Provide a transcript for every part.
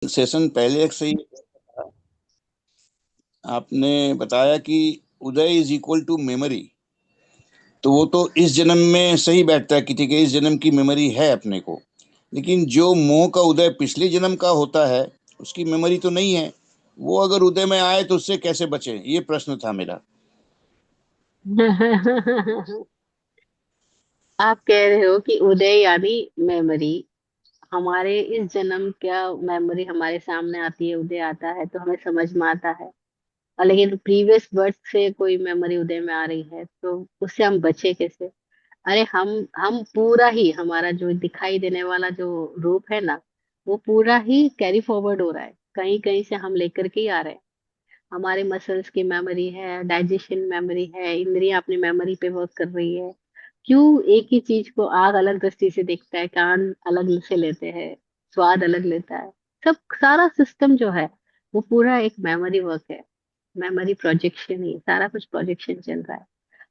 Session पहले से ही आपने बताया कि उदय इज इक्वल टू मेमोरी। तो वो तो इस जन्म में सही बैठता है कि ठीक है, इस जन्म की मेमोरी है अपने को। लेकिन जो मोह का उदय पिछले जन्म का होता है, उसकी मेमोरी तो नहीं है। वो अगर उदय में आए तो उससे कैसे बचे, ये प्रश्न था मेरा। आप कह रहे हो कि उदय यानी मेमोरी, हमारे इस जन्म का मेमोरी हमारे सामने आती है, उदय आता है तो हमें समझ में आता है। और लेकिन प्रीवियस बर्थ से कोई मेमोरी उदय में आ रही है तो उससे हम बचे कैसे? अरे हम पूरा ही, हमारा जो दिखाई देने वाला जो रूप है ना, वो पूरा ही कैरी फॉरवर्ड हो रहा है, कहीं कहीं से हम लेकर के ही आ रहे हैं। हमारे मसल्स की मेमोरी है, डाइजेशन मेमोरी है, इंद्रियां अपनी मेमोरी पे वर्क कर रही है। क्यों? एक ही चीज को आग अलग दृष्टि से देखता है, कान अलग से लेते हैं, स्वाद अलग लेता है। सब सारा सिस्टम जो है वो पूरा एक मेमोरी वर्क है। मेमोरी प्रोजेक्शन ही सारा कुछ प्रोजेक्शन चल रहा है।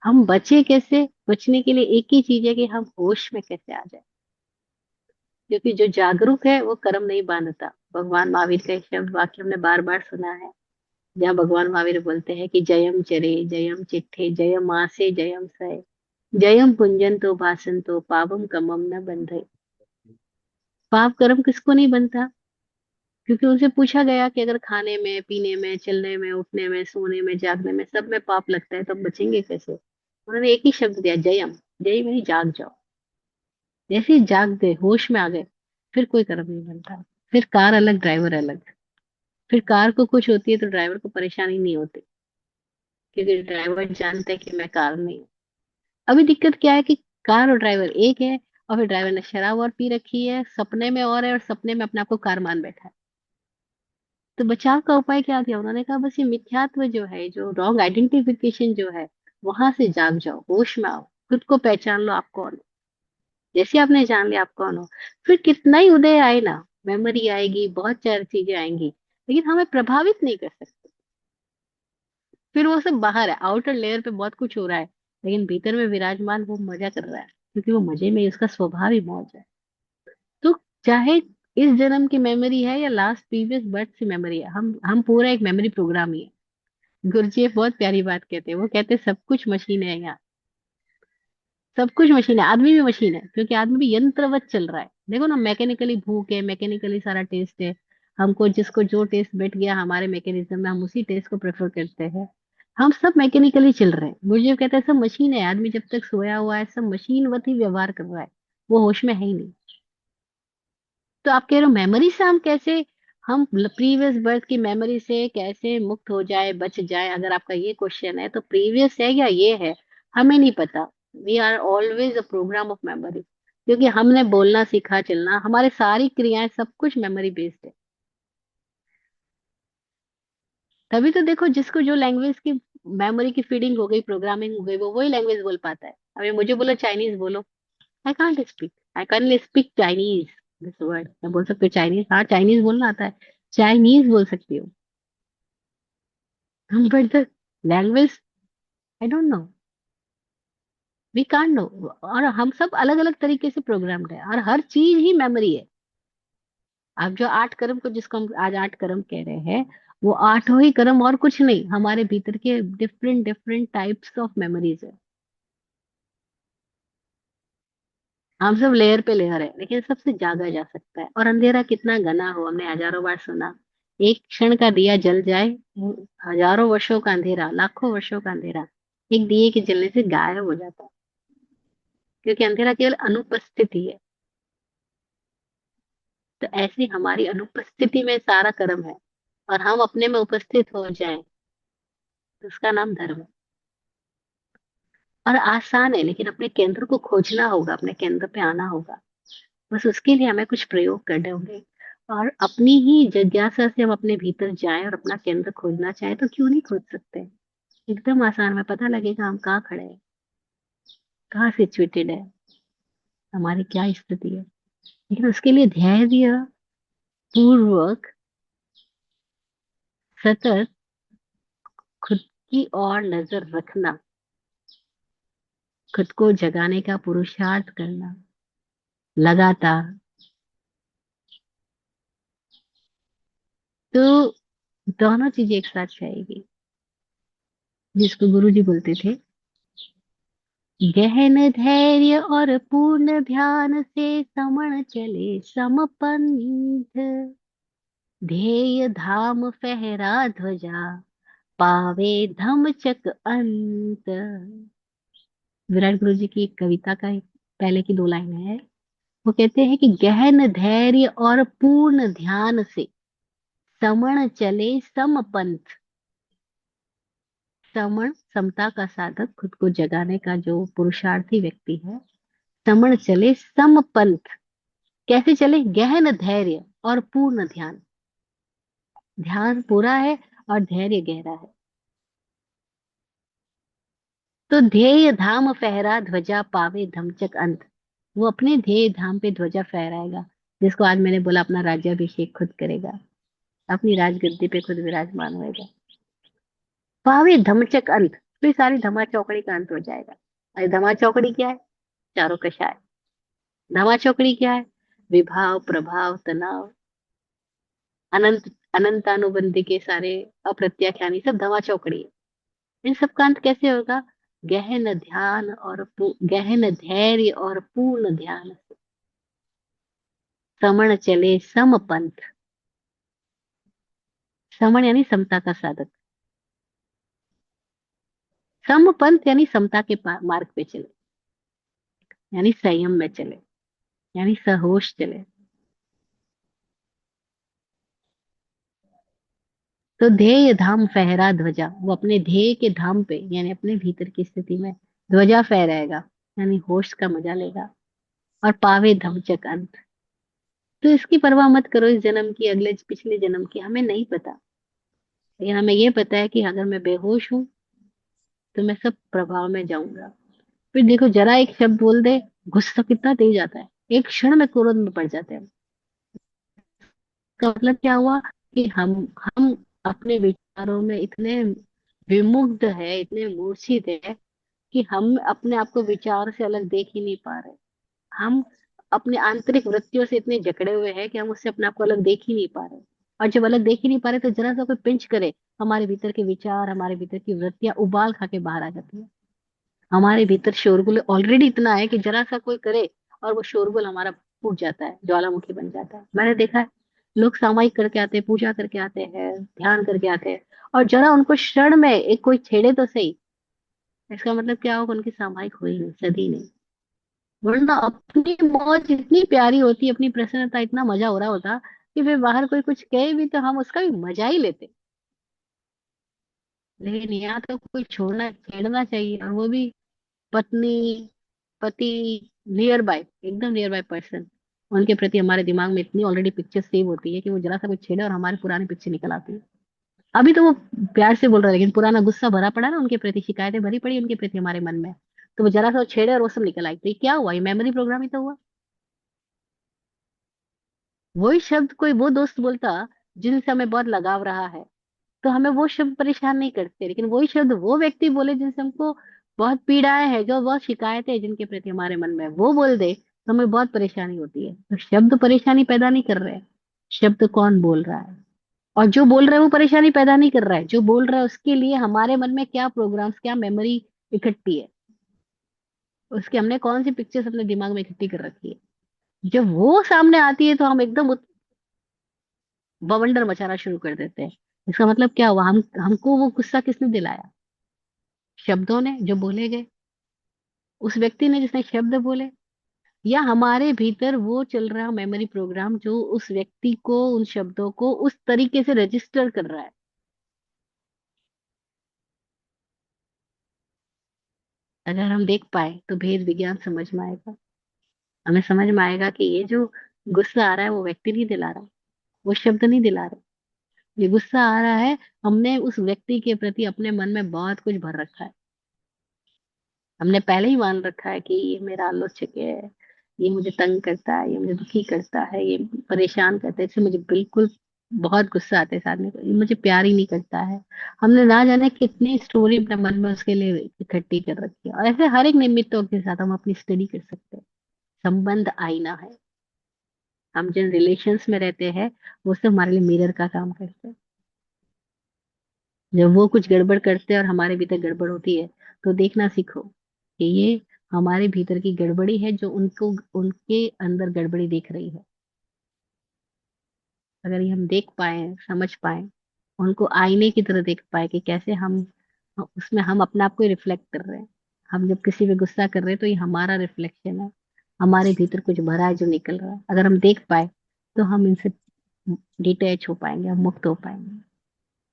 हम बचे कैसे? बचने के लिए एक ही चीज है कि हम होश में कैसे आ जाए। क्योंकि जो जागरूक है वो कर्म नहीं बांधता। भगवान महावीर का एक शब्द वाक्य हमने बार बार सुना है, जहाँ भगवान महावीर बोलते हैं कि जयम चरे जयम चिट्ठे जयम आसे जयम सय, जयम पुंजन तो भासन तो पावम कमम न बंधे। पाप कर्म किसको नहीं बनता? क्योंकि उनसे पूछा गया कि अगर खाने में, पीने में, चलने में, उठने में, सोने में, जागने में, सब में पाप लगता है तो हम बचेंगे कैसे? उन्होंने एक ही शब्द दिया, जयम। जय मेरी जाग जाओ। जैसे ही जाग गए, होश में आ गए, फिर कोई कर्म नहीं बनता। फिर कार अलग, ड्राइवर अलग। फिर कार को कुछ होती है तो ड्राइवर को परेशानी नहीं होती, क्योंकि ड्राइवर जानता है कि मैं कार नहीं हूँ। अभी दिक्कत क्या है कि कार और ड्राइवर एक है, और फिर ड्राइवर ने शराब और पी रखी है, सपने में और है, और सपने में अपने आप को कार मान बैठा है। तो बचाव का उपाय क्या दिया उन्होंने? कहा बस ये मिथ्यात्व जो है, जो रॉन्ग आइडेंटिफिकेशन जो है, वहां से जाग जाओ, होश में आओ, खुद को पहचान लो आप कौन हो। जैसे आपने जान लिया आप कौन हो, फिर कितना ही उदय आए ना, मेमोरी आएगी, बहुत सारी चीजें आएंगी, लेकिन हमें प्रभावित नहीं कर सकते। फिर वो सब बाहर है, आउटर लेयर पे बहुत कुछ हो रहा है, लेकिन भीतर में विराजमान वो मजा कर रहा है, क्योंकि वो मजे में ही उसका स्वभाव ही मौज है। तो चाहे इस जन्म की मेमोरी है या लास्ट प्रीवियस बर्थ की मेमोरी है, हम पूरा एक मेमोरी प्रोग्राम ही है। गुरुजी एक बहुत प्यारी बात कहते हैं, वो कहते हैं सब कुछ मशीन है यहाँ। सब कुछ मशीन है, आदमी भी मशीन है, क्योंकि आदमी भी यंत्रवत चल रहा है। देखो ना, मैकेनिकली भूख है, मैकेनिकली सारा टेस्ट है। हमको जिसको जो टेस्ट बैठ गया हमारे मैकेनिज्म में, हम उसी टेस्ट को प्रेफर करते हैं। हम सब मैकेनिकली चल रहे हैं। मुझे कहते हैं सब मशीन है, आदमी जब तक सोया हुआ है सब मशीनवत ही व्यवहार कर रहा है, वो होश में है ही नहीं। तो आप कह रहे हो मेमोरी से हम कैसे, हम प्रीवियस बर्थ की मेमोरी से कैसे मुक्त हो जाए, बच जाए? अगर आपका ये क्वेश्चन है तो प्रीवियस है या ये है, हमें नहीं पता। We are always a program of memory, क्योंकि हमने बोलना सीखा, चलना, हमारी सारी क्रियाएं सब कुछ मेमोरी बेस्ड है। तभी तो देखो, जिसको जो लैंग्वेज की मेमोरी की फीडिंग हो गई, प्रोग्रामिंग हो गई, वो वही लैंग्वेज बोल पाता है। अभी मुझे बोलो चाइनीज बोलो, I can't speak, I can speak Chinese, this word मैं बोल सकती हूँ चाइनीज, हाँ चाइनीज बोलना आता है, चाइनीज बोल सकती हूँ। हम but the language, I don't know, we can't know. और हम सब अलग अलग तरीके से प्रोग्राम्ड है, और हर चीज ही मेमोरी है। अब जो आठ कर्म को, जिसको हम आज आठ कर्म कह रहे हैं, वो आठों ही कर्म और कुछ नहीं, हमारे भीतर के different different types of memories है। हम सब लेयर पे लेयर है, लेकिन सबसे जागा जा सकता है। और अंधेरा कितना घना हो, हमने हजारों बार सुना, एक क्षण का दिया जल जाए, हजारों वर्षों का अंधेरा, लाखों वर्षों का अंधेरा एक दिए के जलने से गायब हो जाता है। क्योंकि अंधेरा केवल अनुपस्थिति है। तो ऐसी हमारी अनुपस्थिति में सारा कर्म है, और हम अपने में उपस्थित हो जाएं तो उसका नाम धर्म है। और आसान है, लेकिन अपने केंद्र को खोजना होगा, अपने केंद्र पे आना होगा। बस उसके लिए हमें कुछ प्रयोग करने होंगे। और अपनी ही जिज्ञासा से हम अपने भीतर जाएं और अपना केंद्र खोजना चाहें तो क्यों नहीं खोज सकते? एकदम आसान, में पता लगेगा हम कहाँ खड़े हैं, कहाँ सिचुएटेड है, हमारी क्या स्थिति है। लेकिन उसके लिए धैर्य पूर्वक, सतत, खुद की ओर नजर रखना, खुद को जगाने का पुरुषार्थ करना, लगातार। तो दोनों चीजें एक साथ चाहिए, जिसको गुरु जी बोलते थे, गहन धैर्य और पूर्ण ध्यान से समण चले समपंथ, ध्येय धाम फहरा ध्वजा, पावे धम्मचक अंत। विराट गुरु जी की एक कविता का पहले की 2 लाइन है। वो कहते हैं कि गहन धैर्य और पूर्ण ध्यान से समण चले समपंथ। समण समता का साधक, खुद को जगाने का जो पुरुषार्थी व्यक्ति है, समण चले समपंथ। कैसे चले? गहन धैर्य और पूर्ण ध्यान। ध्यान पूरा है और धैर्य गहरा है। तो ध्येय धाम फहरा ध्वजा, पावे धमचक अंत। वो अपने ध्येय धाम पे ध्वजा फहराएगा, जिसको आज मैंने बोला अपना राज्याभिषेक खुद करेगा, अपनी राजगद्दी पे खुद विराजमान होएगा। पावे धमचक अंत, फिर सारी धमा चौकड़ी का अंत हो जाएगा। अरे धमा चौकड़ी क्या है? चारों कषाय। धमा चौकड़ी क्या है? विभाव, प्रभाव, तनाव, अनंत अनंतानुबंधी के सारे अप्रत्याख्यानी सब धमा चौकड़ी है। इन सब का अंत कैसे होगा? गहन ध्यान और गहन धैर्य और पूर्ण ध्यान से समण चले समपंथ। समण यानी समता का साधक, समपंथ यानी समता के मार्ग पे चले, यानी संयम में चले, यानी सहोश चले। तो ध्येय धाम फहरा ध्वजा, वो अपने ध्येय के धाम पे यानी अपने भीतर की स्थिति में ध्वजा फहराएगा, यानी होश का मजा लेगा, और पावे धमचक अंत। तो इसकी परवाह मत करो इस जन्म की, अगले पिछले जन्म की, हमें नहीं पता। लेकिन हमें ये पता है कि अगर मैं बेहोश हूं तो मैं सब प्रभाव में जाऊंगा। फिर देखो, जरा एक शब्द बोल दे, गुस्सा कितना तेज आता है, एक क्षण में क्रोध में पड़ जाते हैं। का मतलब क्या हुआ? कि हम अपने विचारों में इतने विमुग्ध है, इतने मूर्छित है, कि हम अपने आप को विचार से अलग देख ही नहीं पा रहे। हम अपने आंतरिक वृत्तियों से इतने जकड़े हुए हैं कि हम उससे अपने आप को अलग देख ही नहीं पा रहे। और जब अलग देख ही नहीं पा रहे, तो जरा सा कोई पिंच करे, हमारे भीतर के विचार, हमारे भीतर की वृत्तियां उबाल खा के बाहर आ जाती है। हमारे भीतर शोरगुल ऑलरेडी इतना है कि जरा सा कोई करे और वो शोरगुल हमारा फूट जाता है, ज्वालामुखी बन जाता है। मैंने देखा है, लोग सामायिक करके आते हैं, पूजा करके आते हैं, ध्यान करके आते हैं, और जरा उनको क्षण में एक कोई छेड़े तो सही, इसका मतलब क्या होगा? उनकी सामायिक हुई नहीं, सदी नहीं। वरना अपनी मौज इतनी प्यारी होती, अपनी प्रसन्नता, इतना मजा हो रहा होता कि फिर बाहर कोई कुछ कहे भी तो हम उसका भी मजा ही लेते। लेकिन यहाँ तो कोई छोड़ना छेड़ना चाहिए, और वो भी पत्नी, पति, नियर बाय, एकदम नियर बाय पर्सन। उनके प्रति हमारे दिमाग में इतनी ऑलरेडी पिक्चर सेव होती है कि वो जरा सा कुछ छेड़े और हमारे पुराने पिक्चर निकल आती है। अभी तो वो प्यार से बोल रहा है, लेकिन पुराना गुस्सा भरा पड़ा ना उनके प्रति, शिकायतें भरी पड़ी उनके प्रति हमारे मन में, तो वो जरा सा वो छेड़े और वो सब निकल आई, तो ये क्या हुआ? ये मेमोरी प्रोग्राम ही तो हुआ। वही शब्द कोई वो दोस्त बोलता जिनसे हमें बहुत लगाव रहा है, तो हमें वो शब्द परेशान नहीं करते। लेकिन वही शब्द वो व्यक्ति बोले जिनसे हमको बहुत पीड़ाएं हैं, जो बहुत शिकायतें हैं जिनके प्रति हमारे मन में है, वो बोल दे तो हमें बहुत परेशानी होती है। तो शब्द परेशानी पैदा नहीं कर रहे हैं, शब्द कौन बोल रहा है, और जो बोल रहा है वो परेशानी पैदा नहीं कर रहा है। जो बोल रहा है उसके लिए हमारे मन में क्या प्रोग्राम्स, क्या मेमोरी इकट्ठी है, उसके हमने कौन सी पिक्चर्स अपने दिमाग में इकट्ठी कर रखी है। जब वो सामने आती है तो हम एकदम बवंडर मचाना शुरू कर देते हैं। इसका मतलब क्या हुआ? हम हमको वो गुस्सा किसने दिलाया? शब्दों ने जो बोले गए, उस व्यक्ति ने जिसने शब्द बोले, या हमारे भीतर वो चल रहा मेमोरी प्रोग्राम जो उस व्यक्ति को, उन शब्दों को उस तरीके से रजिस्टर कर रहा है। अगर हम देख पाए तो भेद विज्ञान समझ में आएगा। हमें समझ में आएगा कि ये जो गुस्सा आ रहा है वो व्यक्ति नहीं दिला रहा, वो शब्द नहीं दिला रहे। ये गुस्सा आ रहा है, हमने उस व्यक्ति के प्रति अपने मन में बहुत कुछ भर रखा है। हमने पहले ही मान रखा है कि ये मेरा आलोचक है, ये मुझे तंग करता है, ये मुझे दुखी करता है, ये परेशान करता है, इससे मुझे बिल्कुल बहुत गुस्सा आता है इस आदमी को, ये मुझे प्यार ही नहीं करता है। हमने ना जाने कितनी स्टोरी अपने मन में उसके लिए इकट्ठी कर रखी है, और ऐसे हर एक निमित्तों के साथ हम अपनी स्टडी कर सकते हैं। संबंध आईना है, हम जिन रिलेशंस में रहते हैं वो सब हमारे लिए मिरर का काम करते हैं। जब वो कुछ गड़बड़ करते हैं और हमारे भीतर गड़बड़ होती है, तो देखना सीखो कि ये हमारे भीतर की गड़बड़ी है जो उनको उनके अंदर गड़बड़ी देख रही है। अगर ये हम देख पाए, समझ पाए, उनको आईने की तरह देख पाए कि कैसे हम उसमें हम अपने आप को रिफ्लेक्ट कर रहे हैं। हम जब किसी पे गुस्सा कर रहे हैं तो ये हमारा रिफ्लेक्शन है, हमारे भीतर कुछ भरा है जो निकल रहा है। अगर हम देख पाए तो हम इनसे डिटैच हो पाएंगे, हम मुक्त हो पाएंगे।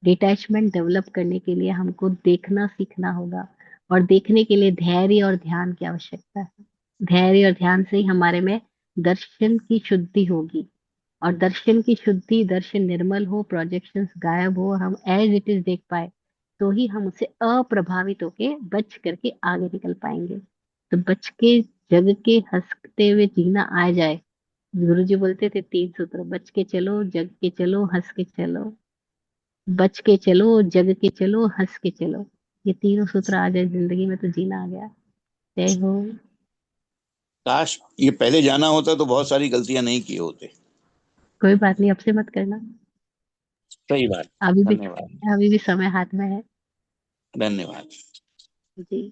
डिटैचमेंट डेवलप करने के लिए हमको देखना सीखना होगा, और देखने के लिए धैर्य और ध्यान की आवश्यकता है। धैर्य और ध्यान से ही हमारे में दर्शन की शुद्धि होगी, और दर्शन की शुद्धि, दर्शन निर्मल हो, प्रोजेक्शंस गायब हो और हम एज इट इज देख पाए, तो ही हम उससे अप्रभावित होके बच करके आगे निकल पाएंगे। तो बच के, जग के, हंसते हुए जीना आ जाए। गुरु जी बोलते थे 3 सूत्र: बच के चलो, जग के चलो, हंस के चलो। बच के चलो, जग के चलो, हंस के चलो। ये तीनों सूत्र आ जाए जिंदगी में तो जीना आ गया। जय हो। काश ये पहले जाना होता तो बहुत सारी गलतियां नहीं किए होते। कोई बात नहीं, अब से मत करना। सही बात। अभी भी धन्यवाद। अभी भी समय हाथ में है। धन्यवाद। जी।